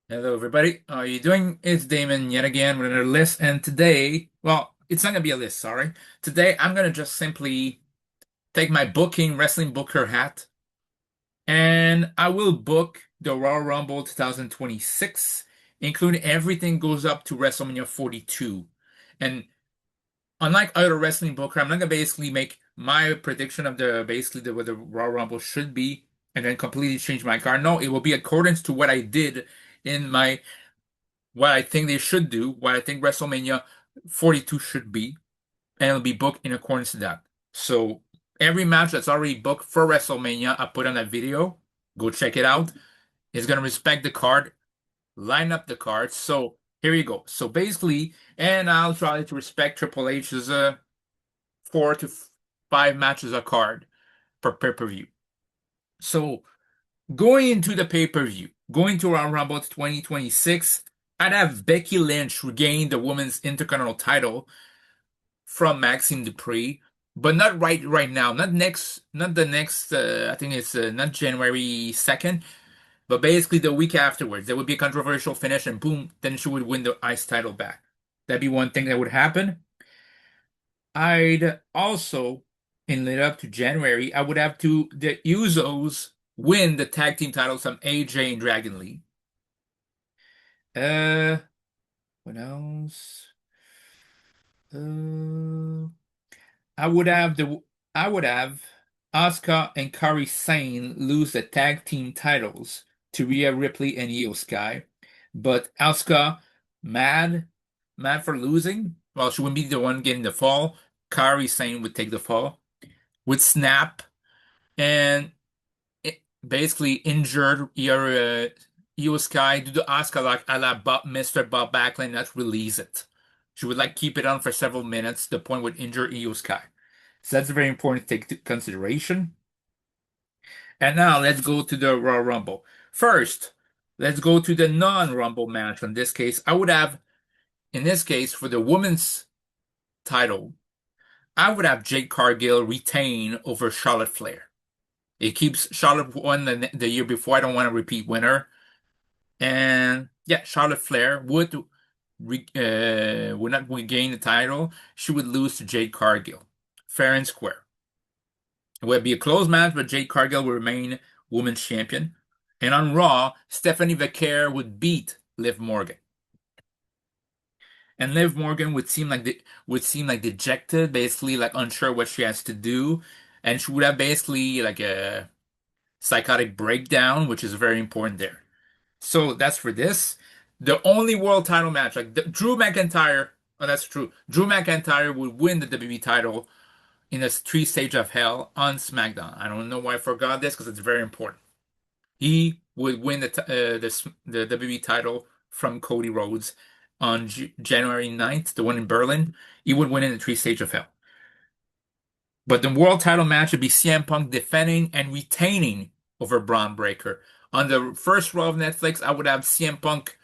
Hello, everybody. How are you doing? It's Damon yet again with another list. And today, well, it's not going to be a list, sorry. Today, I'm going to just simply take my booking wrestling booker hat and I will book the Royal Rumble 2026, including everything goes up to WrestleMania 42. And unlike other wrestling booker, I'm not going to basically make my prediction of what the Royal Rumble should be and then completely change my card. No, it will be accordance to what I did in my what I think they should do, what I think WrestleMania 42 should be, and it'll be booked in accordance to that. So every match that's already booked for WrestleMania, I put on that video. Go check it out. It's gonna respect the card, line up the cards. So here you go. So basically, and I'll try to respect Triple H's 4 to 5 matches a card per pay-per-view. So going into the pay-per-view, going to Royal Rumble 2026, I'd have Becky Lynch regain the women's Intercontinental title from Maxine Dupree, but not right now, not the next. I think it's not January 2nd, but basically the week afterwards. There would be a controversial finish, and boom, then she would win the Ice title back. That'd be one thing that would happen. I'd also, in lead up to January, I would have to the Usos win the tag team titles from AJ and Dragon Lee. Uh, what else? Uh, I would have the I would have Asuka and Kairi Sane lose the tag team titles to Rhea Ripley and Io Sky, but Asuka mad mad for losing. Well, she wouldn't be the one getting the fall. Kairi Sane would take the fall, would snap and basically injured your Io Sky, do the Asuka like a la Mr. Bob Backlund, not release it. She would like keep it on for several minutes. The point would injure Io Sky. So that's very important to take into consideration. And now let's go to the Royal Rumble. First, let's go to the non-Rumble match. In this case, I would have, in this case, for the women's title, I would have Jade Cargill retain over Charlotte Flair. It keeps Charlotte won the year before. I don't want to repeat winner. And yeah, Charlotte Flair would not regain the title. She would lose to Jade Cargill, fair and square. It would be a close match, but Jade Cargill would remain women's champion. And on Raw, Stephanie Vaquer would beat Liv Morgan. And Liv Morgan would seem like dejected, basically like unsure what she has to do. And she would have basically like a psychotic breakdown, which is very important there. So that's for this. The only world title match, Drew McIntyre, oh, that's true. Drew McIntyre would win the WWE title in a three-stage of hell on SmackDown. I don't know why I forgot this because it's very important. He would win the WWE title from Cody Rhodes on January 9th, the one in Berlin. He would win in the three-stage of hell. But the world title match would be CM Punk defending and retaining over Braun Breaker. On the first row of Netflix, I would have CM Punk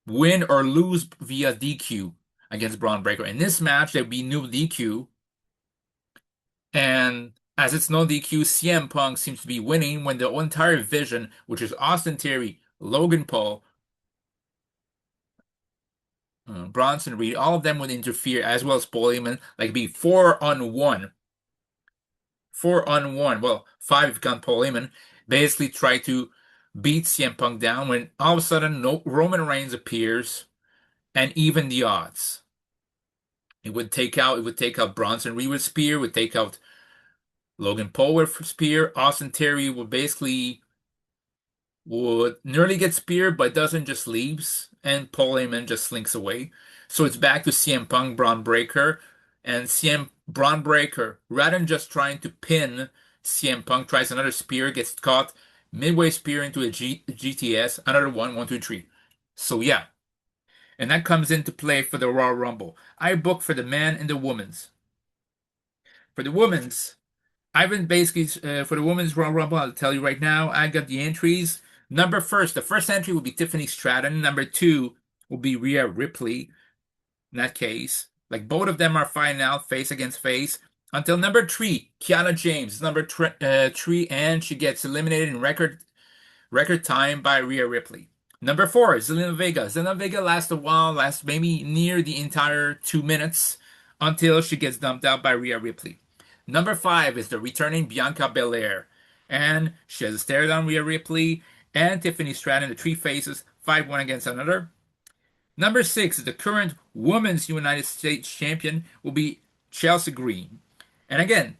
win or lose via DQ against Braun Breaker. In this match, there would be no DQ. And as it's no DQ, CM Punk seems to be winning when the entire vision, which is Austin Theory, Logan Paul, Bronson Reed, all of them would interfere, as well as Paul Heyman, like be 4-on-1. 4-on-1. Well, five if you count Paul Heyman. Basically try to beat CM Punk down when all of a sudden Roman Reigns appears and even the odds. It would take out Bronson Reed with spear, would take out Logan Paul with spear. Austin Theory would nearly get speared, but doesn't, just leaves, and Paul Heyman just slinks away. So it's back to CM Punk, Braun Breaker, and CM Braun Breaker, rather than just trying to pin CM Punk, tries another spear, gets caught midway spear into a GTS, another one, one, two, three. So yeah, and that comes into play for the Royal Rumble. I book for the men and the women's. For the women's, I've been basically for the women's Royal Rumble. I'll tell you right now. I got the entries. The first entry will be Tiffany Stratton. Number two will be Rhea Ripley. In that case, like both of them are fighting out face against face until number three, Kiana James, three, and she gets eliminated in record time by Rhea Ripley. Number four, Zelina Vega. Zelina Vega lasts a while, lasts maybe near the entire 2 minutes until she gets dumped out by Rhea Ripley. Number five is the returning Bianca Belair. And she has a stare down Rhea Ripley and Tiffany Stratton, the three faces, fight one against another. Number six is the current Women's United States Champion will be Chelsea Green. And again,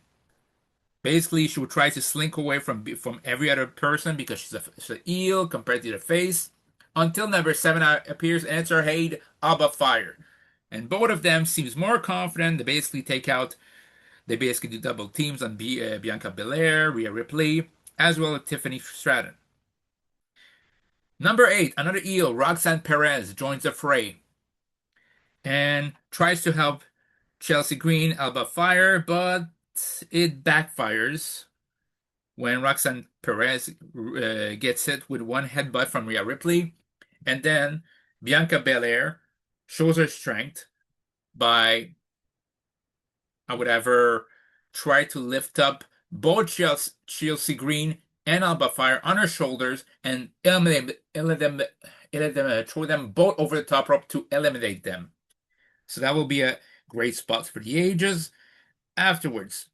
basically, she would try to slink away from every other person because she's an eel compared to the face. Until number seven appears and it's her Haid Alba Fire. And both of them seems more confident. They basically do double teams on Bianca Belair, Rhea Ripley, as well as Tiffany Stratton. Number eight, another eel, Roxanne Perez, joins the fray and tries to help Chelsea Green, Alba Fire, but it backfires when Roxanne Perez gets hit with one headbutt from Rhea Ripley. And then Bianca Belair shows her strength by, I would ever try to lift up both Chelsea Green and Alba Fire on her shoulders and throw them both over the top rope to eliminate them. So that will be a great spot for the ages. Afterwards,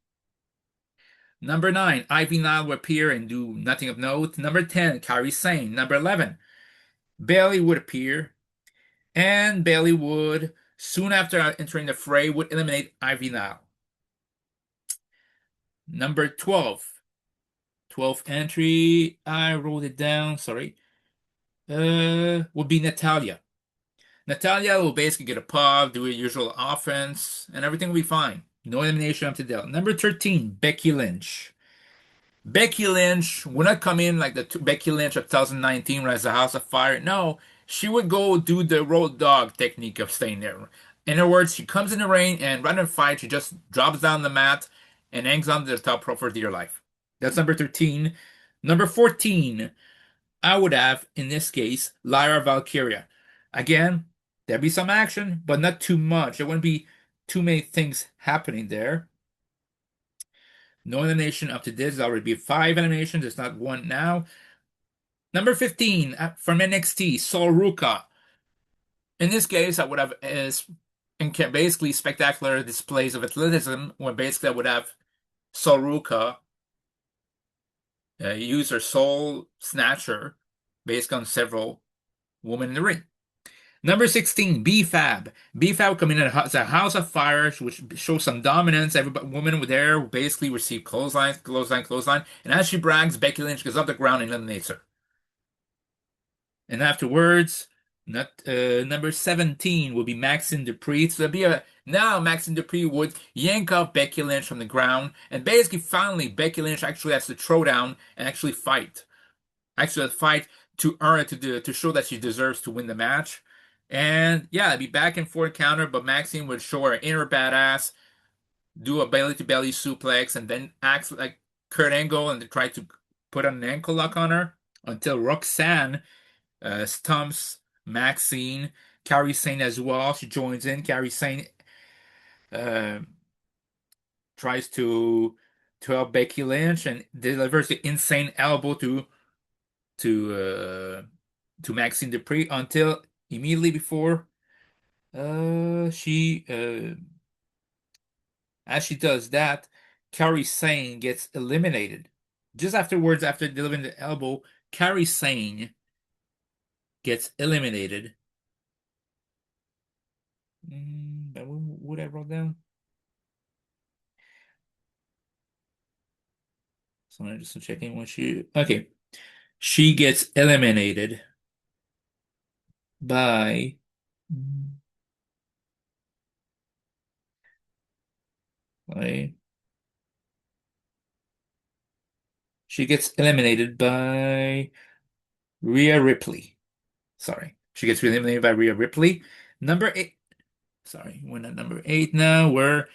number 9, Ivy Nile will appear and do nothing of note. Number 10, Kairi Sane. Number 11, Bayley would appear, and Bayley would, soon after entering the fray, would eliminate Ivy Nile. Number 12, 12th entry, I wrote it down, sorry, would be Natalya. Natalya will basically get a pop, do her usual offense, and everything will be fine. No elimination up to date. Number 13, Becky Lynch. Becky Lynch would not come in like the Becky Lynch of 2019 when as a House of Fire. No, she would go do the road dog technique of staying there. In other words, she comes in the ring and rather than fight, she just drops down the mat and hangs on to the top rope for dear life. That's number 13. Number 14, I would have, in this case, Lyra Valkyria. Again, there'd be some action, but not too much. There wouldn't be too many things happening there. No elimination up to this. There's already been 5 eliminations. It's not one now. Number 15 from NXT, Sol Ruka. In this case, I would have basically spectacular displays of athleticism, where basically I would have Sol Ruka use her soul snatcher based on several women in the ring. Number 16, B-Fab. B-Fab coming in as a House of Fire, which shows some dominance. Everybody, women with there basically receive clothesline, clothesline, clothesline. And as she brags, Becky Lynch goes up the ground and eliminates her. And afterwards, number 17 will be Maxine Dupree. So now Maxine Dupree would yank up Becky Lynch from the ground. And basically, finally, Becky Lynch actually has to throw down and actually fight. Actually fight to earn it, to show that she deserves to win the match. And yeah, it'd be back and forth counter, but Maxine would show her inner badass, do a belly to belly suplex, and then act like Kurt Angle and try to put an ankle lock on her until Roxanne stumps Maxine. Kairi Sane as well. She joins in. Kairi Sane tries to help Becky Lynch and delivers the insane elbow to Maxine Dupree until immediately before she as she does that, Kairi Sane gets eliminated. Just afterwards, after delivering the elbow, Kairi Sane gets eliminated. What I wrote down? So I'm just checking when okay. She gets eliminated by she gets eliminated by Rhea Ripley. Sorry. She gets eliminated by Rhea Ripley. Number 8. Sorry, we're not number 8 now. We're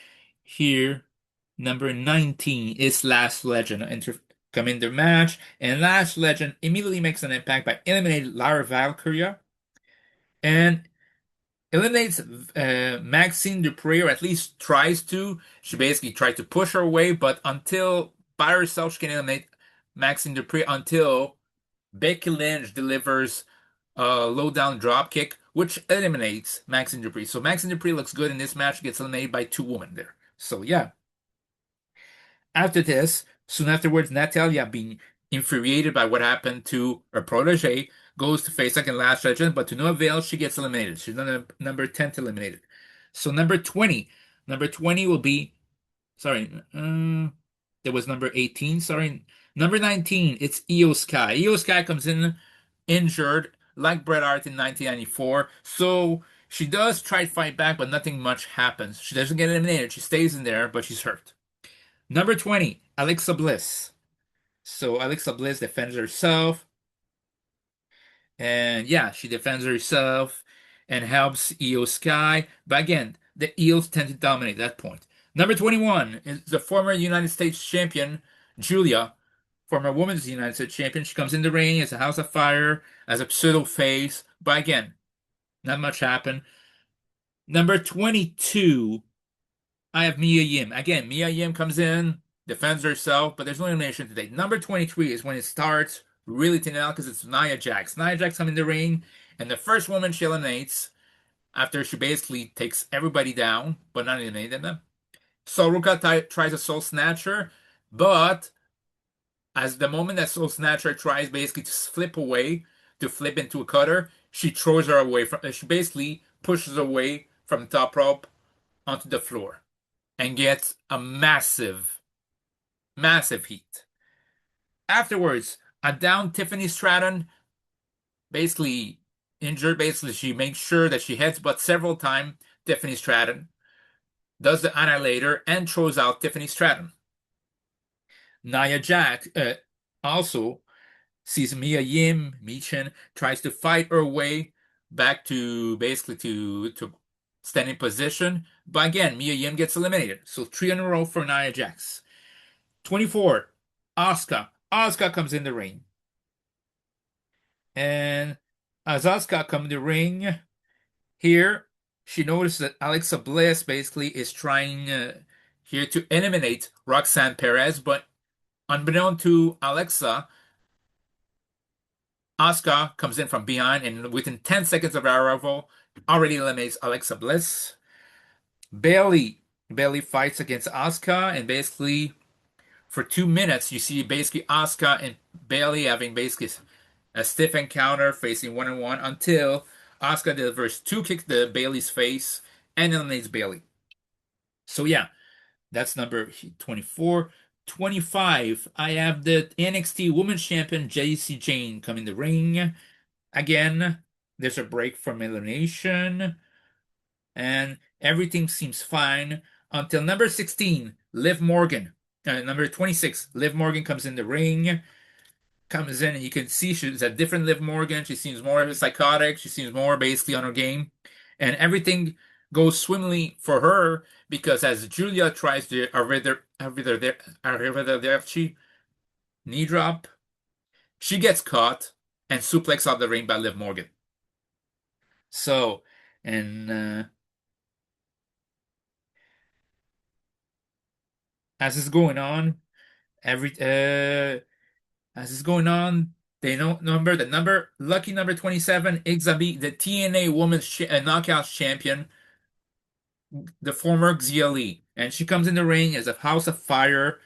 here. Number 19 is Last Legend come in the match, and Last Legend immediately makes an impact by eliminating Lara Valkyria and eliminates Maxine Dupree, or at least tries to. She basically tried to push her away, but until by herself she can eliminate Maxine Dupree until Becky Lynch delivers low down drop kick, which eliminates Max and Dupree. So Max and Dupree looks good in this match, gets eliminated by two women there. So yeah. After this, soon afterwards, Natalia, being infuriated by what happened to her protege, goes to face second last legend, but to no avail, she gets eliminated. She's number 10th eliminated. So number 20 will be, sorry, there was number 18, sorry. Number 19, it's Io Sky. Io Sky comes in injured, like Bret Hart in 1994. So she does try to fight back, but nothing much happens. She doesn't get eliminated. She stays in there, but she's hurt. Number 20, Alexa Bliss. So Alexa Bliss defends herself, and yeah, she defends herself and helps Io Sky. But again, the Eels tend to dominate that point. Number 21 is the former United States champion, Julia, former women's United States champion. She comes in the ring as a House of Fire, as a pseudo face. But again, not much happened. Number 22, I have Mia Yim. Again, Mia Yim comes in, defends herself, but there's no elimination today. Number 23 is when it starts really to nail because it's Nia Jax. Nia Jax comes in the ring, and the first woman she eliminates after she basically takes everybody down, but not eliminating them. Soruka tries a Soul Snatcher, but as the moment that Soul Snatcher tries basically to flip away, to flip into a cutter, she throws her away from. She basically pushes away from the top rope onto the floor and gets a massive, massive heat. Afterwards, a down Tiffany Stratton, basically injured. Basically, she makes sure that she headsbutts several times Tiffany Stratton, does the annihilator, and throws out Tiffany Stratton. Nia Jax also sees Mia Yim, Michin, tries to fight her way back to basically to standing position. But again, Mia Yim gets eliminated. So three in a row for Nia Jax. 24, Asuka. Asuka comes in the ring. And as Asuka comes in the ring, here she notices that Alexa Bliss basically is trying here to eliminate Roxanne Perez, but unbeknown to Alexa, Asuka comes in from behind and within 10 seconds of our arrival already eliminates Alexa Bliss. Bailey fights against Asuka, and basically for 2 minutes you see basically Asuka and Bailey having basically a stiff encounter facing one on one until Asuka delivers two kicks to Bailey's face and eliminates Bailey. So yeah, that's number 24. 25, I have the NXT Women's Champion Jacy Jayne come in the ring. Again, there's a break from elimination, and everything seems fine until number 16, Liv Morgan. Number 26, Liv Morgan comes in the ring, comes in, and you can see she's a different Liv Morgan. She seems more psychotic. She seems more basically on her game, and everything goes swimmingly for her because as Julia tries to arrivederci knee drop, she gets caught and suplex out the ring by Liv Morgan. So, and as is going on, every as is going on, they know the number lucky number 27, Ixabi, the TNA Women's Knockouts Champion, the former Xia Li, and she comes in the ring as a House of Fire,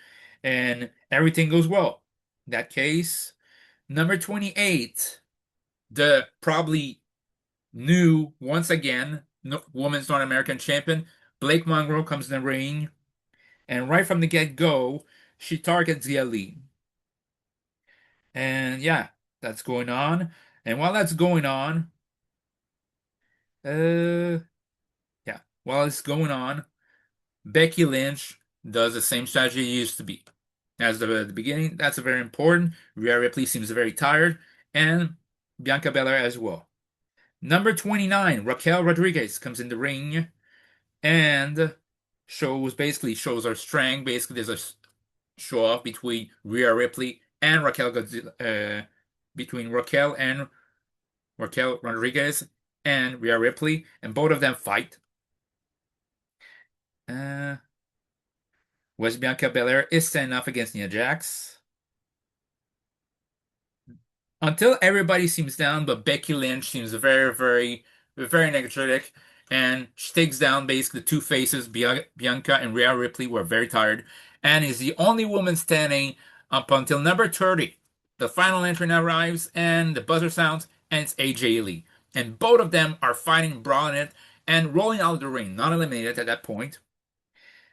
and everything goes well. In that case, number 28, the probably new once again Women's North American Champion, Blake Monroe comes in the ring. And right from the get-go, she targets Xia. And yeah, that's going on. And while that's going on, uh, yeah, while it's going on, Becky Lynch does the same strategy it used to be. As the beginning, that's very important. Rhea Ripley seems very tired, and Bianca Belair as well. Number 29, Raquel Rodriguez comes in the ring and shows her strength. Basically, there's a show off between Rhea Ripley and between Raquel Rodriguez and Rhea Ripley, and both of them fight. Uh, Bianca Belair is standing up against Nia Jax. until everybody seems down, but Becky Lynch seems very energetic, and she takes down basically the two faces. Bianca and Rhea Ripley were very tired, and is the only woman standing up until number 30. The final entry now arrives, and the buzzer sounds, and it's AJ Lee. And both of them are fighting, brawling it, and rolling out of the ring, not eliminated at that point.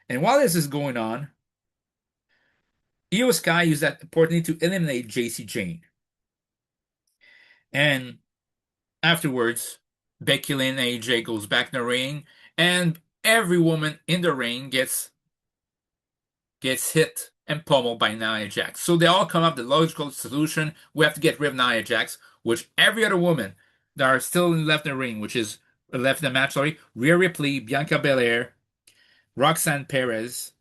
And while this is going on, Io Sky used that opportunity to eliminate JC Jane. And afterwards, Becky Lynn and AJ goes back in the ring, and every woman in the ring gets hit and pummeled by Nia Jax. So they all come up with the logical solution: we have to get rid of Nia Jax, which every other woman that are still left in the ring, which is left in the match, sorry, Rhea Ripley, Bianca Belair, Roxanne Perez,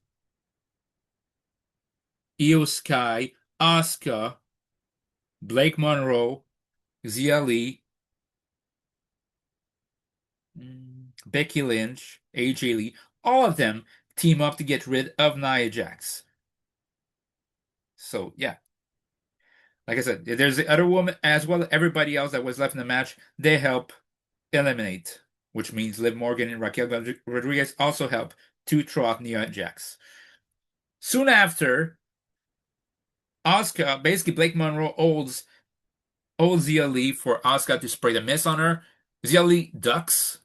Io Sky, Asuka, Blake Monroe, Zia Lee, Becky Lynch, AJ Lee, all of them team up to get rid of Nia Jax. So yeah, like I said, there's the other woman as well. Everybody else that was left in the match, they help eliminate, which means Liv Morgan and Raquel Rodriguez also help to throw out Nia Jax. Soon after, Asuka, basically Blake Monroe holds Zia Lee for Asuka to spray the mist on her. Zia Lee ducks,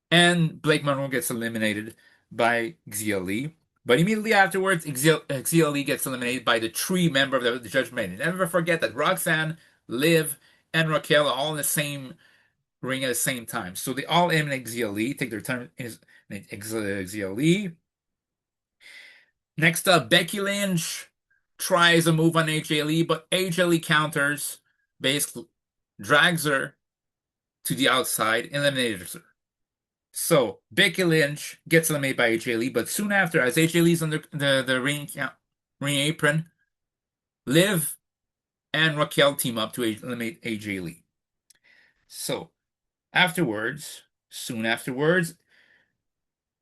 and Blake Monroe gets eliminated by Xia Li. But immediately afterwards, Xia Li gets eliminated by the three member of the Judgment. Never forget that Roxanne, Liv, and Raquel are all in the same ring at the same time. So they all eliminate Xia Li, take their turn in Xia Li. Next up, Becky Lynch tries a move on AJ Lee, but AJ Lee counters, basically drags her to the outside, eliminates her. So Becky Lynch gets eliminated by AJ Lee, but soon after, as AJ Lee's on the ring apron, Liv and Raquel team up to eliminate AJ Lee. So soon afterwards,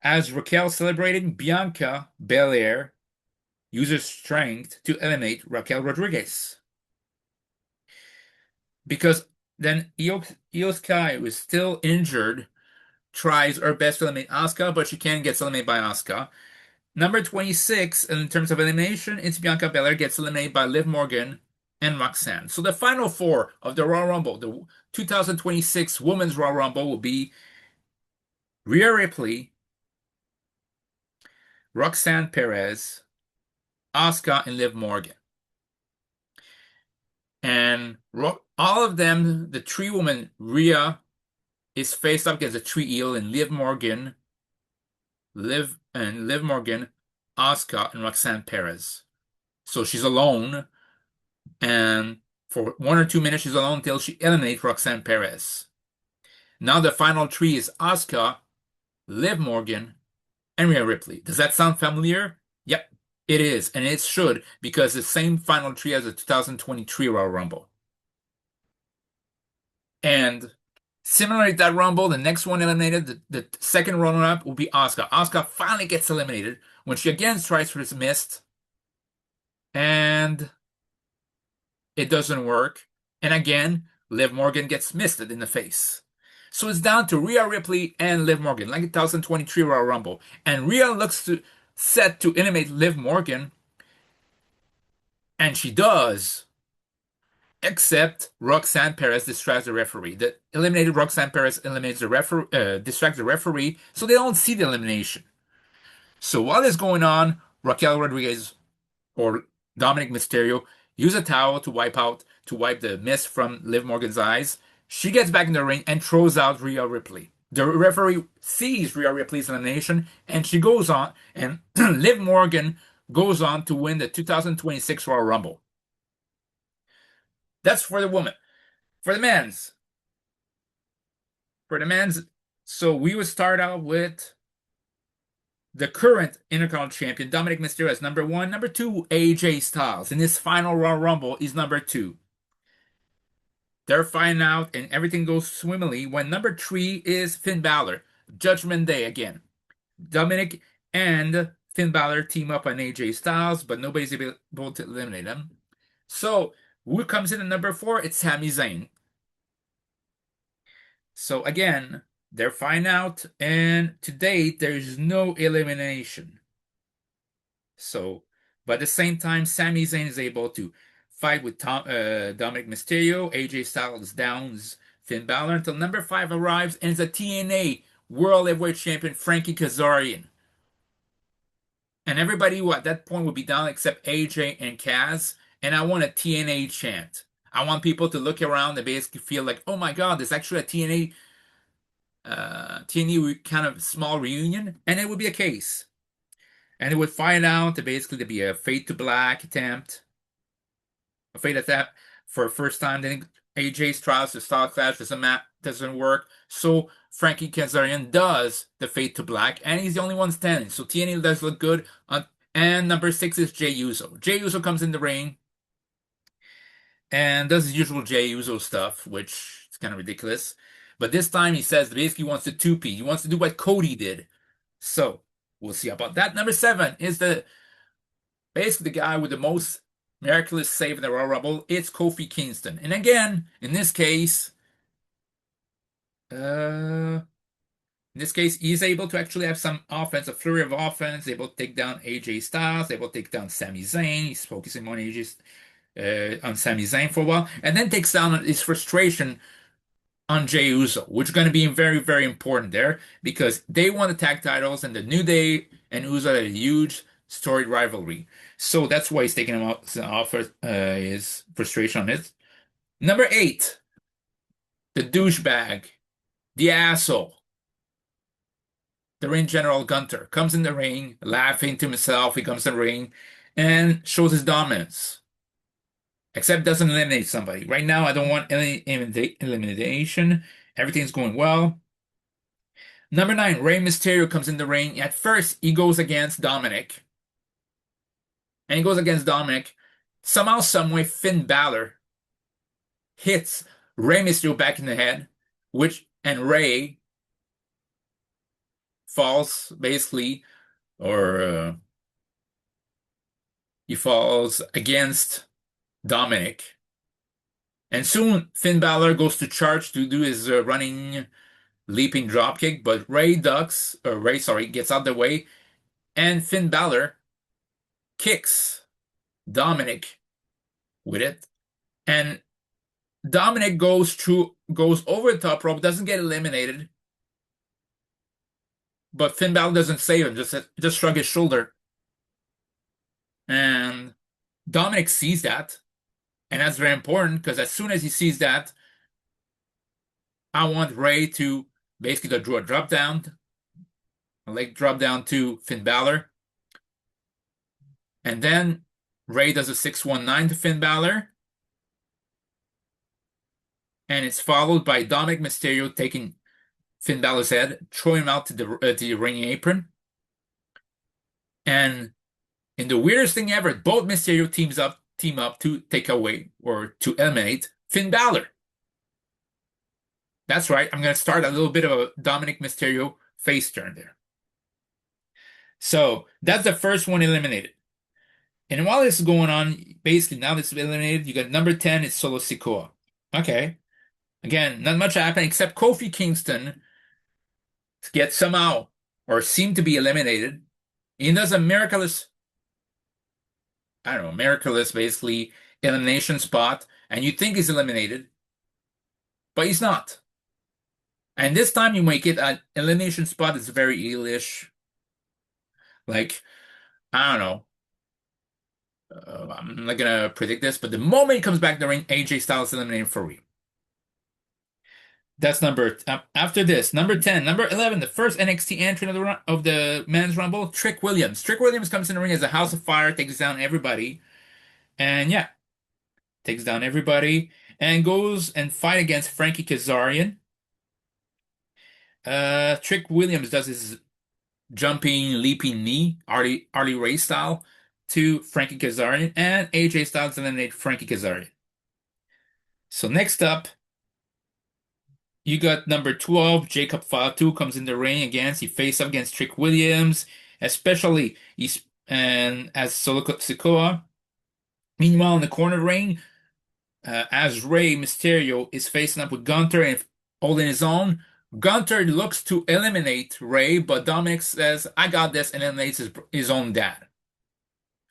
as Raquel celebrating, Bianca Belair uses strength to eliminate Raquel Rodriguez. Because then Io Sky was still injured, tries her best to eliminate Asuka, but she can't get eliminated by Asuka. Number 26, in terms of elimination, it's Bianca Belair gets eliminated by Liv Morgan and Roxanne. So the final four of the Royal Rumble, the 2026 Women's Royal Rumble, will be Rhea Ripley, Roxanne Perez, Asuka, and Liv Morgan. And all of them, the three women, Rhea is faced up against the three eel, and Liv Morgan, Asuka, and Roxanne Perez. So she's alone, and for 1 or 2 minutes she's alone until she eliminates Roxanne Perez. Now the final three is Asuka, Liv Morgan, and Rhea Ripley. Does that sound familiar? Yep, it is, and it should, because the same final three as the 2023 Royal Rumble. And similarly to that Rumble, the next one eliminated, the second runner-up will be Asuka. Asuka finally gets eliminated when she again tries for this mist, and it doesn't work. And again, Liv Morgan gets misted in the face. So it's down to Rhea Ripley and Liv Morgan, like the 2023 Royal Rumble. And Rhea looks set to eliminate Liv Morgan, and she does. Except Roxanne Perez distracts the referee. The eliminated Roxanne Perez eliminates the distracts the referee, so they don't see the elimination. So while this is going on, Raquel Rodriguez or Dominic Mysterio use a towel to wipe the mist from Liv Morgan's eyes. She gets back in the ring and throws out Rhea Ripley. The referee sees Rhea Ripley's elimination, and she goes on, and Liv Morgan goes on to win the 2026 Royal Rumble. That's for the woman. For the men's. So we would start out with the current Intercontinental Champion, Dominic Mysterio, as number one. Number two, AJ Styles. In this final Royal Rumble, is number two. They're fighting out, and everything goes swimmingly when number three is Finn Balor. Judgment Day again. Dominic and Finn Balor team up on AJ Styles, but nobody's able to eliminate them. So Who comes in at number 4? It's Sami Zayn. So again, they're fine out, and to date, there's no elimination. So, but at the same time, Sami Zayn is able to fight with Dominic Mysterio. AJ Styles downs Finn Balor until number 5 arrives, and it's a TNA World Heavyweight Champion Frankie Kazarian. And everybody who at that point would be down except AJ and Kaz. And I want a TNA chant. I want people to look around and basically feel like, oh my God, there's actually a TNA kind of small reunion, and it would be a case. And it would find out that basically there'd be a Fade to Black attempt, a Fade attempt for a first time. Then AJ's tries to style clash doesn't work. So Frankie Kazarian does the Fade to Black, and he's the only one standing. So TNA does look good. And number 6 is Jey Uso. Jey Uso comes in the ring and does his usual Jey Uso stuff, which is kind of ridiculous. But this time he says basically he wants to two-peat. He wants to do what Cody did. So we'll see about that. Number 7 is basically the guy with the most miraculous save in the Royal Rumble. It's Kofi Kingston. And again, in this case, he's able to actually have some offense, a flurry of offense, able to take down AJ Styles, able to take down Sami Zayn. He's focusing on Sami Zayn for a while, and then takes down his frustration on Jey Uso, which is going to be very, very important there because they won the tag titles, and the New Day and Uso had a huge storied rivalry. So that's why he's taking him off his frustration on it. Number 8, the douchebag, the asshole, the ring general Gunter comes in the ring, laughing to himself. He comes in the ring and shows his dominance. Except doesn't eliminate somebody. Right now, I don't want any elimination. Everything's going well. Number 9, Rey Mysterio comes in the ring. At first, he goes against Dominic. And he goes against Dominic. Somehow, someway, Finn Balor hits Rey Mysterio back in the head, and Rey falls, basically, or he falls against Dominic. And soon Finn Balor goes to charge to do his running leaping dropkick, but Ray gets out of the way, and Finn Balor kicks Dominic with it. And Dominic goes over the top rope, doesn't get eliminated, but Finn Balor doesn't save him, just shrug his shoulder. And Dominic sees that. And that's very important because as soon as he sees that, I want Ray to basically do a leg drop down to Finn Balor. And then Ray does a 619 to Finn Balor. And it's followed by Dominic Mysterio taking Finn Balor's head, throwing him out to the ring apron. And in the weirdest thing ever, both Mysterio team up to take away or to eliminate Finn Balor. That's right. I'm going to start a little bit of a Dominic Mysterio face turn there. So that's the first one eliminated. And while this is going on, basically now this is eliminated, you got number 10, it's Solo Sikoa. Okay. Again, not much happened except Kofi Kingston gets somehow or seemed to be eliminated. He does a miraculous basically elimination spot, and you think he's eliminated, but he's not. And this time you make it an elimination spot that's very eelish. Like, I don't know. I'm not gonna predict this, but the moment he comes back in the ring, AJ Styles eliminated for real. That's after this, number 10, number 11, the first NXT entrant of the Men's Rumble, Trick Williams. Trick Williams comes in the ring as a House of Fire, takes down everybody. And yeah, takes down everybody and goes and fight against Frankie Kazarian. Trick Williams does his jumping, leaping knee, Harley Race style, to Frankie Kazarian, and AJ Styles eliminate Frankie Kazarian. So next up, you got number 12, Jacob Fatu comes in the ring again. He faces up against Trick Williams, especially as Solo Sikoa. Meanwhile, in the corner ring, as Rey Mysterio is facing up with Gunther and holding his own. Gunther looks to eliminate Rey, but Dominic says, I got this, and eliminates his own dad.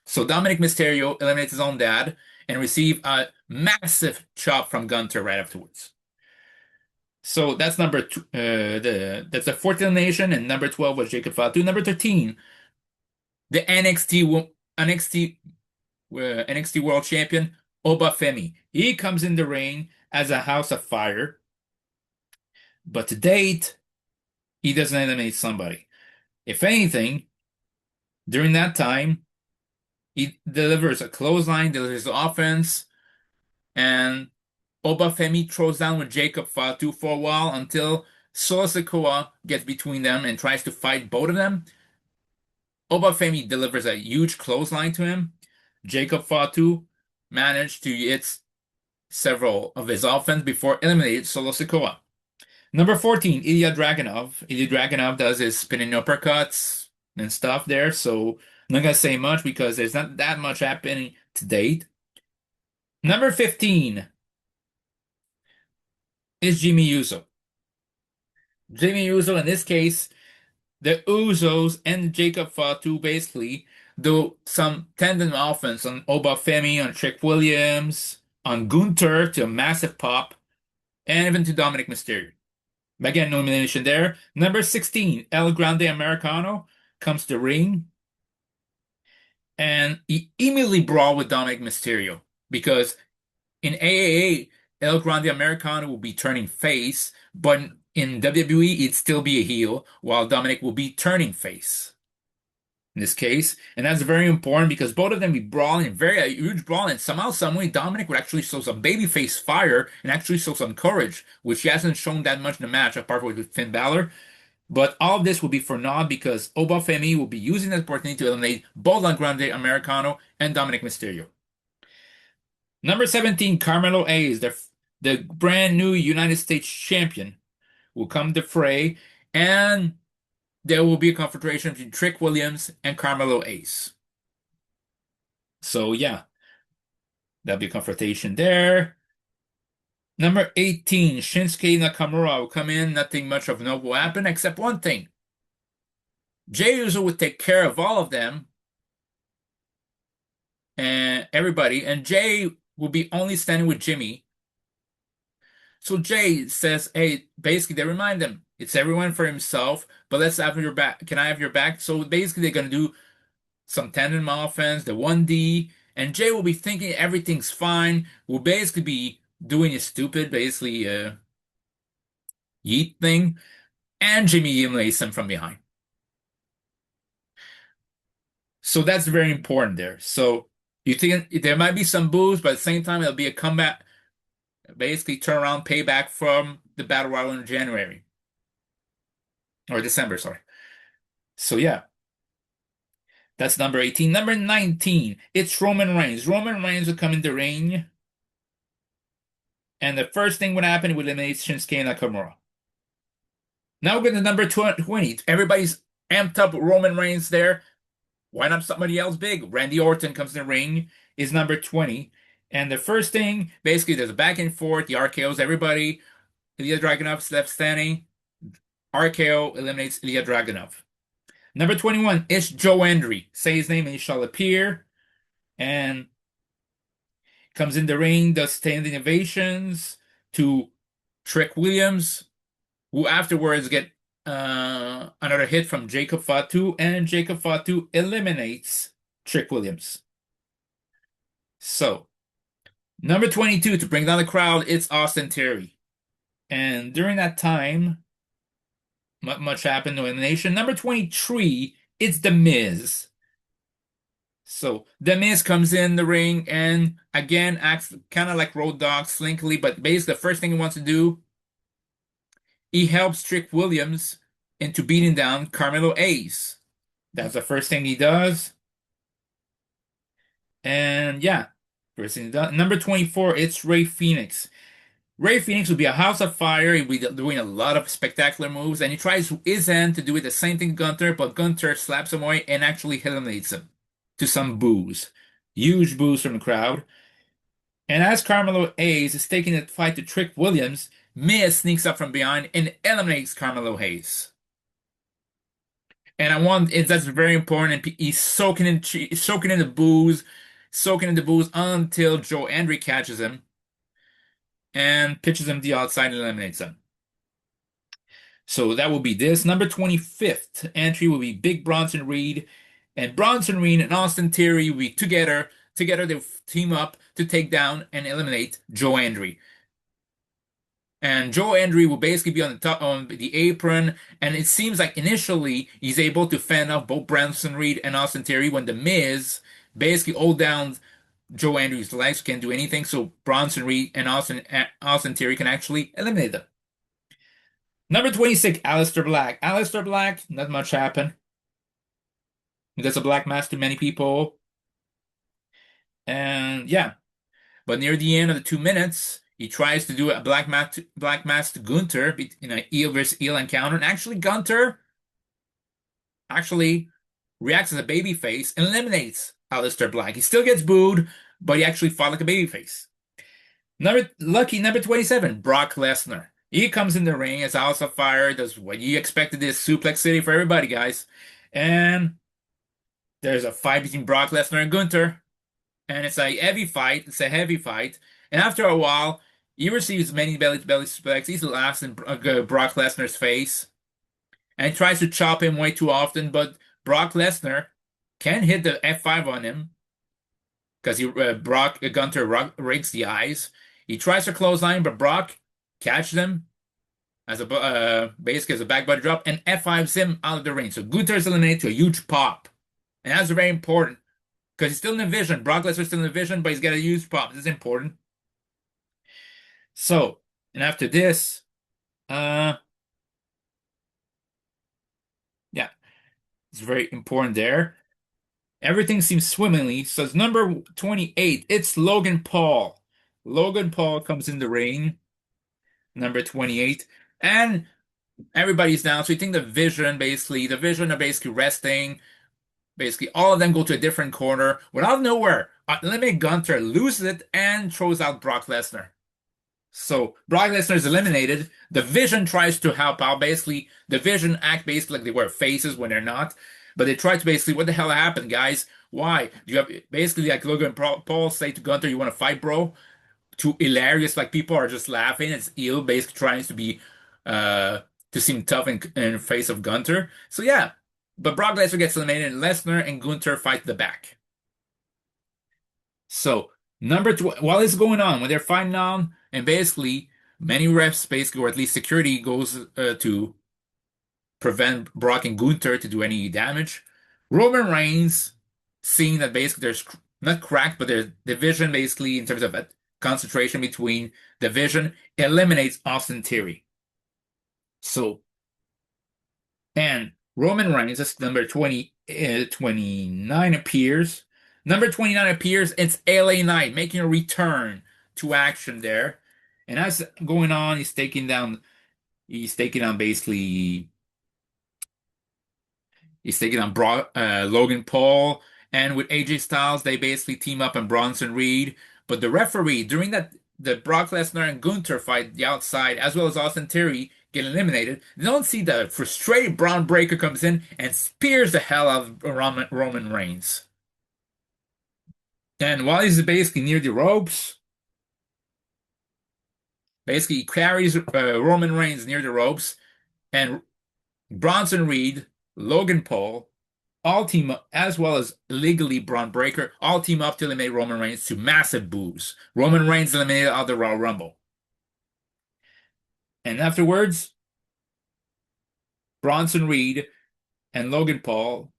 So Dominic Mysterio eliminates his own dad and receive a massive chop from Gunther right afterwards. So that's number two, that's the fourth elimination, and number 12 was Jacob Fatu. Number 13, the NXT World Champion Obafemi. He comes in the ring as a House of Fire, but to date, he doesn't eliminate somebody. If anything, during that time, he delivers a clothesline, delivers offense, and Obafemi throws down with Jacob Fatu for a while until Solo Sikoa gets between them and tries to fight both of them. Obafemi delivers a huge clothesline to him. Jacob Fatu managed to hit several of his offense before eliminating Solo Sikoa. Number 14, Ilya Dragunov. Ilya Dragunov does his spinning uppercuts and stuff there, so I'm not gonna say much because there's not that much happening to date. Number 15 is Jimmy Uso. Jimmy Uso, in this case, the Usos and Jacob Fatu basically do some tendon offense on Obafemi, on Trick Williams, on Gunther to a massive pop, and even to Dominic Mysterio. Again, no elimination there. Number 16, El Grande Americano comes to ring, and he immediately brawled with Dominic Mysterio because in AAA, El Grande Americano will be turning face, but in WWE, it'd still be a heel, while Dominic will be turning face in this case. And that's very important because both of them be brawling, very a huge brawl, and somehow, someway, Dominic would actually show some babyface fire and actually show some courage, which he hasn't shown that much in the match, apart from with Finn Balor. But all of this will be for naught because Obafemi will be using that opportunity to eliminate both El Grande Americano and Dominic Mysterio. Number 17, Carmelo Hayes, the brand new United States champion, will come to fray, and there will be a confrontation between Trick Williams and Carmelo Hayes. So yeah, there'll be a confrontation there. Number 18, Shinsuke Nakamura will come in. Nothing much of note will happen except one thing. Jey Uso would take care of all of them and everybody, and Jey will be only standing with Jimmy. So Jey says, hey, basically they remind them, it's everyone for himself, but let's have your back. Can I have your back? So basically they're going to do some tandem offense, the 1D, and Jey will be thinking everything's fine. Will basically be doing a stupid, basically, yeet thing, and Jimmy eliminates him from behind. So that's very important there. So you think there might be some boos, but at the same time, it'll be a comeback, basically turnaround payback from the Battle Royal in January. Or December, sorry. So yeah. That's number 18. Number 19, it's Roman Reigns. Roman Reigns will come in the ring. And the first thing would happen would eliminate Shinsuke Nakamura. Now we're going to number 20. Everybody's amped up Roman Reigns there. Why not somebody else big? Randy Orton comes in the ring, is number 20. And the first thing, basically, there's a back and forth. The RKO's everybody. Ilya Dragunov's left standing. RKO eliminates Ilya Dragunov. Number 21 is Joe Hendry. Say his name and he shall appear. And comes in the ring, does standing ovations to Trick Williams, who afterwards get another hit from Jacob Fatu, and Jacob Fatu eliminates Trick Williams. So, number 22, to bring down the crowd, it's Austin Theory. And during that time, much happened, no elimination. Number 23, it's The Miz. So The Miz comes in the ring and again acts kind of like Road Dogg, slinkily, but basically the first thing he wants to do, he helps Trick Williams into beating down Carmelo Hayes. That's the first thing he does. And yeah, first thing he does. Number 24, it's Rey Fenix. Rey Fenix will be a house of fire. He'll be doing a lot of spectacular moves, and he tries his end to do it the same thing Gunther, but Gunther slaps him away and actually eliminates him to some boos. Huge boos from the crowd. And as Carmelo Hayes is taking the fight to Trick Williams, Miz sneaks up from behind and eliminates Carmelo Hayes. And that's very important. And he's soaking in the booze, soaking in the booze until Joe Hendry catches him and pitches him to the outside and eliminates him. So that will be this. Number 25th entry will be Big Bronson Reed. And Bronson Reed and Austin Theory will be together. Together they team up to take down and eliminate Joe Hendry. And Joe Hendry will basically be on the top on the apron. And it seems like initially he's able to fend off both Bronson Reed and Austin Theory when the Miz basically hold down Joe Hendry's legs, can't do anything. So Bronson Reed and Austin Theory can actually eliminate them. Number 26, Aleister Black. Aleister Black, not much happened. That's a black mask to many people. And yeah, but near the end of the 2 minutes, he tries to do a black mask to Gunther in a heel versus heel encounter. And actually, Gunther actually reacts as a babyface and eliminates Aleister Black. He still gets booed, but he actually fought like a babyface. Number 27, Brock Lesnar. He comes in the ring as House of Fire, does what you expected this Suplex City for everybody, guys. And there's a fight between Brock Lesnar and Gunther. And it's a heavy fight. It's a heavy fight. And after a while, he receives many belly-to-belly suplex. He laughs in Brock Lesnar's face. And he tries to chop him way too often, but Brock Lesnar can hit the F5 on him because Gunther rigs the eyes. He tries to clothesline, but Brock catches him as basically as a back body drop and F5s him out of the ring. So Gunther is eliminated to a huge pop. And that's very important because he's still in the vision. Brock Lesnar's still in the vision, but he's got a huge pop. This is important. So, and after this, yeah, it's very important there. Everything seems swimmingly. So it's number 28. It's Logan Paul. Logan Paul comes in the ring, number 28. And everybody's down. So you think the Vision are basically resting. Basically, all of them go to a different corner. Without nowhere, eliminate Gunther, loses it, and throws out Brock Lesnar. So Brock Lesnar is eliminated. The Vision tries to help out. Basically, the Vision act basically like they wear faces when they're not. But they try to basically, what the hell happened, guys? Why? Do you have basically like Logan Paul say to Gunther, "You want to fight, bro?" Too hilarious, like people are just laughing. It's ill, basically trying to be to seem tough in the face of Gunther. So yeah, but Brock Lesnar gets eliminated, and Lesnar and Gunther fight the back. So while it's going on, when they're fighting on, and basically many refs basically, or at least security goes to prevent Brock and Gunther to do any damage. Roman Reigns, seeing that basically there's not cracked, but there's division basically in terms of concentration between division, eliminates Austin Theory. So, and Roman Reigns, that's number 29 appears. Number 29 appears, it's LA Knight making a return to action there. And as going on, he's taking down basically He's taking on Logan Paul, and with AJ Styles, they basically team up on Bronson Reed. But the referee, during the Brock Lesnar and Gunther fight, the outside, as well as Austin Theory get eliminated, they don't see the frustrated Braun Breaker comes in and spears the hell out of Roman Reigns. And while he's basically near the ropes, basically he carries Roman Reigns near the ropes, and Bronson Reed, Logan Paul, all team up, as well as legally Braun Breaker, all team up to eliminate Roman Reigns to massive boos. Roman Reigns eliminated out of the Royal Rumble. And afterwards, Bronson Reed and Logan Paul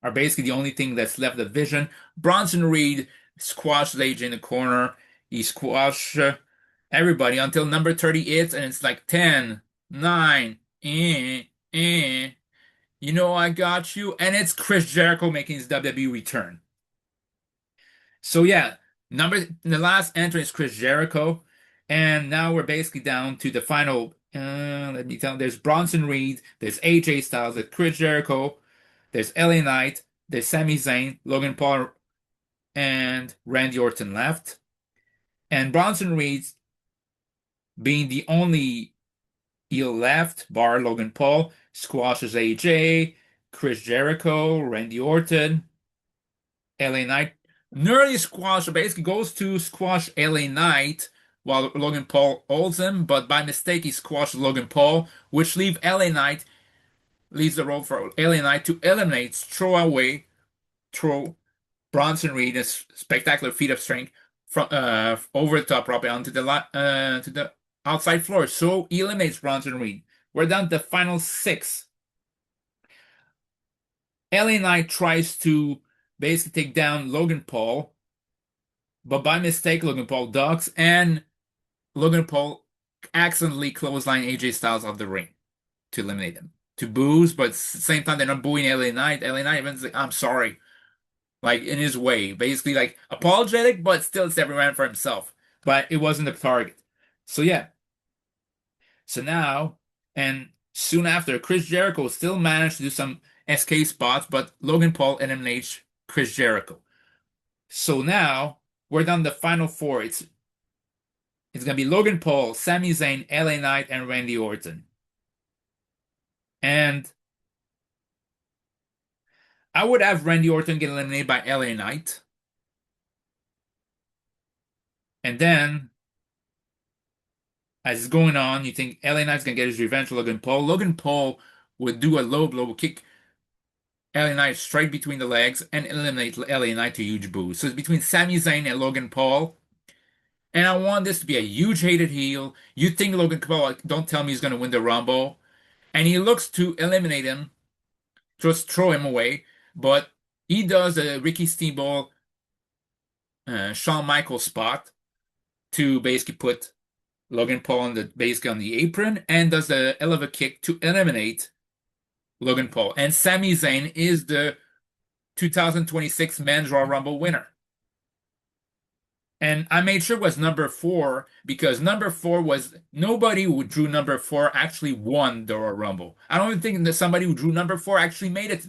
are basically the only thing that's left of Vision. Bronson Reed squashes AJ in the corner. He squashed everybody until number 30 hits, and it's like 10, 9, you know I got you. And it's Chris Jericho making his WWE return. So yeah, the last entrant is Chris Jericho. And now we're basically down to the final. Let me tell you, there's Bronson Reed, there's AJ Styles, there's Chris Jericho, there's LA Knight, there's Sami Zayn, Logan Paul, and Randy Orton left. And Bronson Reed, being the only heel left, bar Logan Paul, squashes AJ, Chris Jericho, Randy Orton, LA Knight. Nearly squash, basically goes to squash LA Knight while Logan Paul holds him, but by mistake he squashes Logan Paul, which leaves the road for LA Knight to eliminate, throw Bronson Reed, a spectacular feat of strength from over the top rope onto to the outside floor. So he eliminates Bronson Reed. We're down to the final six. LA Knight tries to basically take down Logan Paul, but by mistake, Logan Paul ducks, and Logan Paul accidentally clothesline AJ Styles off the ring to eliminate him. To boos, but at the same time, they're not booing LA Knight. LA Knight even's like, I'm sorry. Like, in his way. Basically, like, apologetic, but still Stephen ran for himself. But it wasn't the target. So, yeah. So now, and soon after, Chris Jericho still managed to do some SK spots, but Logan Paul eliminates Chris Jericho. So now, we're down to the final four. It's gonna be Logan Paul, Sami Zayn, LA Knight, and Randy Orton. And I would have Randy Orton get eliminated by LA Knight. And then, as it's going on, you think LA Knight's gonna get his revenge for Logan Paul. Logan Paul would do a low blow, kick LA Knight straight between the legs, and eliminate LA Knight to huge boo. So it's between Sami Zayn and Logan Paul. And I want this to be a huge hated heel. You think Logan Paul, like, don't tell me he's gonna win the Rumble. And he looks to eliminate him, just throw him away. But he does a Ricky Steamboat, Shawn Michaels spot to basically put Logan Paul on basically on the apron, and does the elevator kick to eliminate Logan Paul. And Sami Zayn is the 2026 Men's Royal Rumble winner. And I made sure it was number four because number four was nobody who drew number four actually won the Royal Rumble. I don't even think that somebody who drew number four actually made it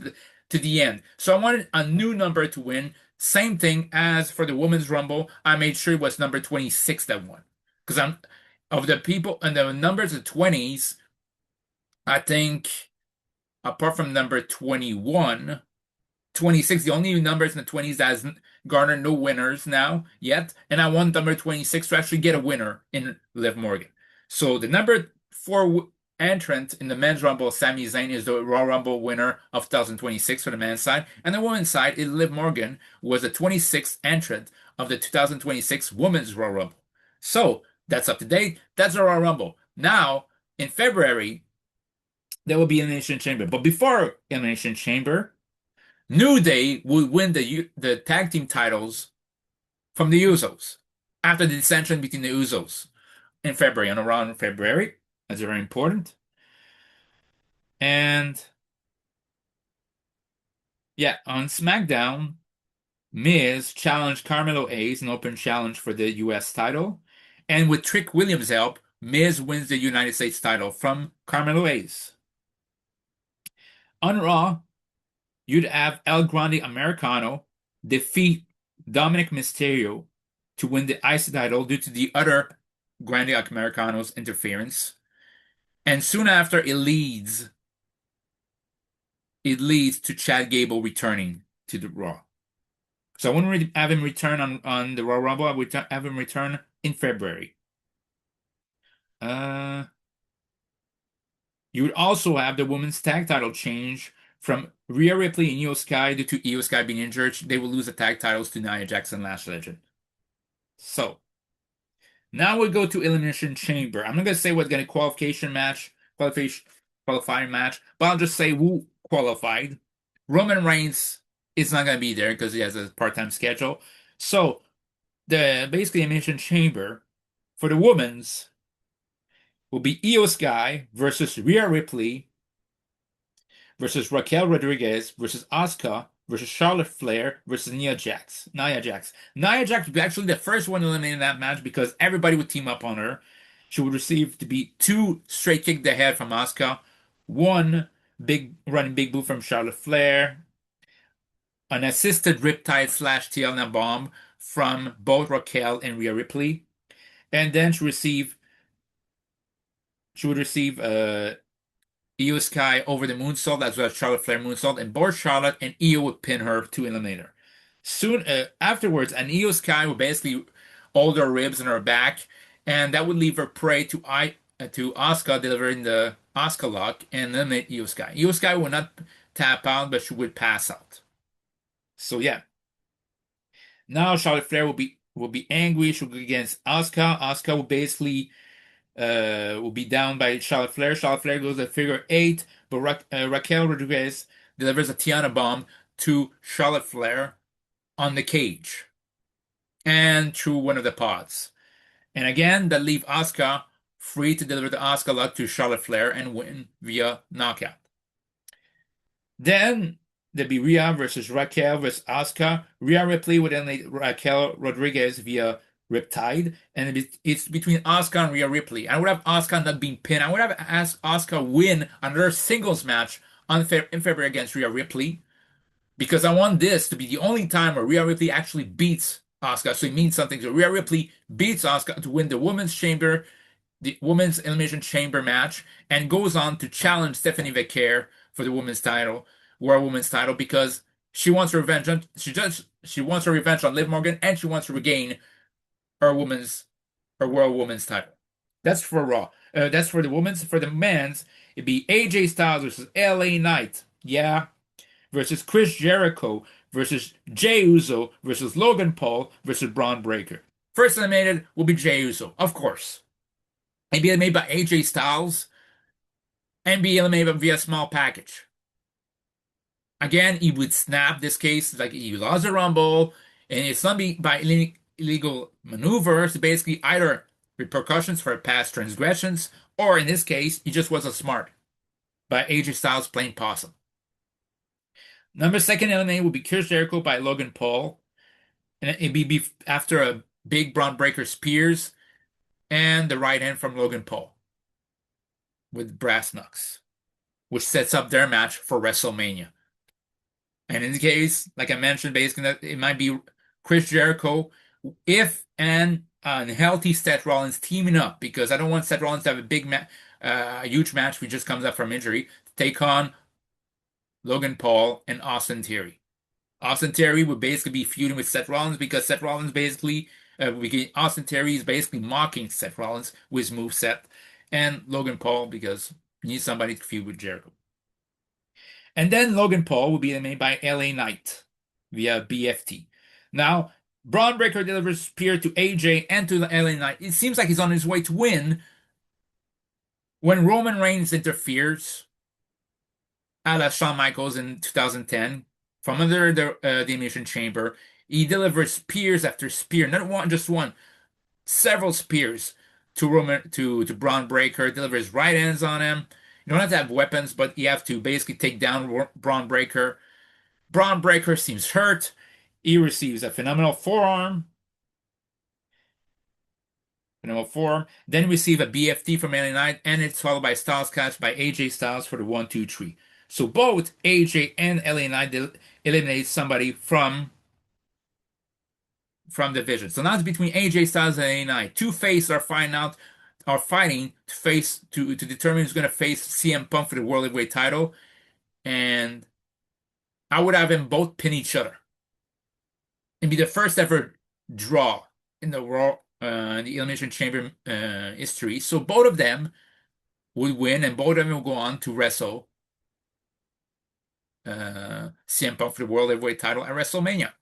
to the end. So I wanted a new number to win. Same thing as for the Women's Rumble. I made sure it was number 26 that won. Because I'm of the people and the numbers of 20s, I think apart from number 21, 26, the only numbers in the 20s that has garnered no winners now yet. And I want number 26 to actually get a winner in Liv Morgan. So the number four entrant in the men's rumble, Sami Zayn, is the Royal Rumble winner of 2026 for the men's side. And the women's side is Liv Morgan, was the 26th entrant of the 2026 women's Royal Rumble. So that's up to date. That's the Royal Rumble. Now, in February, there will be Elimination Chamber. But before Elimination Chamber, New Day would win the tag team titles from the Usos after the dissension between the Usos in February, on around February. That's very important. And yeah, on SmackDown, Miz challenged Carmelo Hayes, an open challenge for the US title. And with Trick Williams' help, Miz wins the United States title from Carmelo Hayes. On Raw, you'd have El Grande Americano defeat Dominic Mysterio to win the IC title due to the other Grande Americano's interference. And soon after, it leads to Chad Gable returning to the Raw. So I wouldn't really have him return on the Royal Rumble. I would have him return in February. You would also have the women's tag title change from Rhea Ripley and Io Sky due to Io Sky being injured. They will lose the tag titles to Nia Jax and Lash Legend. So now we go to Elimination Chamber. I'm not gonna say what's gonna qualifying match, but I'll just say who qualified. Roman Reigns is not gonna be there because he has a part-time schedule. So the basically Elimination Chamber for the women's will be Io Sky versus Rhea Ripley versus Raquel Rodriguez versus Asuka versus Charlotte Flair versus Nia Jax. Nia Jax would be actually the first one eliminated in that match because everybody would team up on her. She would receive to be two straight kick the head from Asuka, one big running big boot from Charlotte Flair, an assisted Riptide / Tiana bomb from both Raquel and Rhea Ripley. And then she would receive Io Sky over the moonsault as well as Charlotte Flair moonsault, and both Charlotte and Io would pin her to eliminate her. Soon afterwards, an Io Sky would basically hold her ribs and her back, and that would leave her prey to Asuka delivering the Asuka lock and eliminate Io Sky. Io Sky would not tap out, but she would pass out. So yeah, now Charlotte Flair will be angry. She'll go against Asuka. Asuka will be down by Charlotte Flair. Charlotte Flair goes at figure eight, but Raquel Rodriguez delivers a Tiana bomb to Charlotte Flair on the cage and through one of the pods. And again, that leave Asuka free to deliver the Asuka lock to Charlotte Flair and win via knockout. Then there'd be Rhea versus Raquel versus Asuka. Rhea Ripley would eliminate Raquel Rodriguez via Riptide, and it's between Asuka and Rhea Ripley. I would have Asuka not being pinned. I would have asked Asuka win another singles match in February against Rhea Ripley because I want this to be the only time where Rhea Ripley actually beats Asuka. So it means something. So Rhea Ripley beats Asuka to win the women's elimination chamber match, and goes on to challenge Stephanie Vaquer for the women's title, World Women's title, because she wants revenge on she wants her revenge on Liv Morgan, and she wants to regain her World Women's title. That's for Raw. That's for the women's. For the men's, it'd be AJ Styles versus LA Knight. Yeah. Versus Chris Jericho versus Jey Uso versus Logan Paul versus Braun Breaker. First eliminated will be Jey Uso, of course. And be eliminated by AJ Styles and be eliminated via small package. Again, he would snap this case like he lost the Rumble, and it's not by illegal maneuvers, basically either repercussions for past transgressions, or in this case, he just wasn't smart by AJ Styles playing possum. Number second eliminated would be Chris Jericho by Logan Paul, and it'd be after a big Braun Breaker spears and the right hand from Logan Paul with brass knucks, which sets up their match for WrestleMania. And in this case, like I mentioned, basically it might be Chris Jericho if an unhealthy Seth Rollins teaming up, because I don't want Seth Rollins to have a huge match if he just comes up from injury, to take on Logan Paul and Austin Theory. Austin Theory would basically be feuding with Seth Rollins because Seth Rollins Austin Theory is basically mocking Seth Rollins with his moveset, and Logan Paul because he needs somebody to feud with Jericho. And then Logan Paul will be eliminated by LA Knight via BFT. Now, Braun Breaker delivers spear to AJ and to LA Knight. It seems like he's on his way to win when Roman Reigns interferes, a la Shawn Michaels in 2010, from under the Elimination Chamber. He delivers spears after spear, not one, just one, several spears to Braun Breaker. Delivers right hands on him. You don't have to have weapons, but you have to basically take down Braun Breaker. Braun Breaker seems hurt. He receives a phenomenal forearm. Then receive a BFT from LA Knight, and it's followed by Styles Clash by AJ Styles for the 1, 2, 3. So both AJ and LA Knight eliminate somebody from division. So now it's between AJ Styles and LA Knight. Two faces are fighting to determine who's going to face CM Punk for the World Heavyweight title, and I would have them both pin each other and be the first ever draw in the Elimination Chamber history. So both of them would win, and both of them will go on to wrestle CM Punk for the World Heavyweight title at WrestleMania.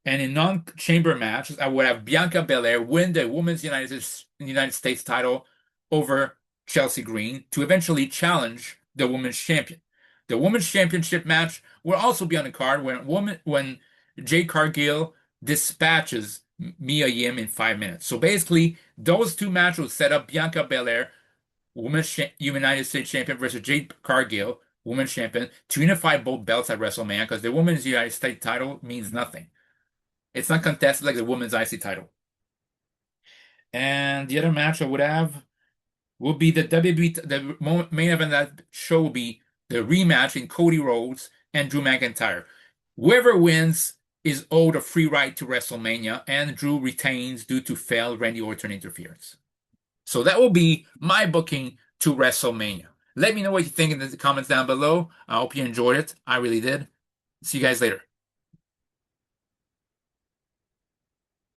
And in non-chamber matches, I would have Bianca Belair win the Women's United States title over Chelsea Green to eventually challenge the Women's Champion. The Women's Championship match will also be on the card when Jade Cargill dispatches Mia Yim in 5 minutes. So basically, those two matches will set up Bianca Belair, Women's United States Champion, versus Jade Cargill, Women's Champion, to unify both belts at WrestleMania, because the Women's United States title means nothing. It's not contested like the women's IC title. And the other match I would have will be the WWE. The main event of that show will be the rematch in Cody Rhodes and Drew McIntyre. Whoever wins is owed a free ride to WrestleMania, and Drew retains due to failed Randy Orton interference. So that will be my booking to WrestleMania. Let me know what you think in the comments down below. I hope you enjoyed it. I really did. See you guys later.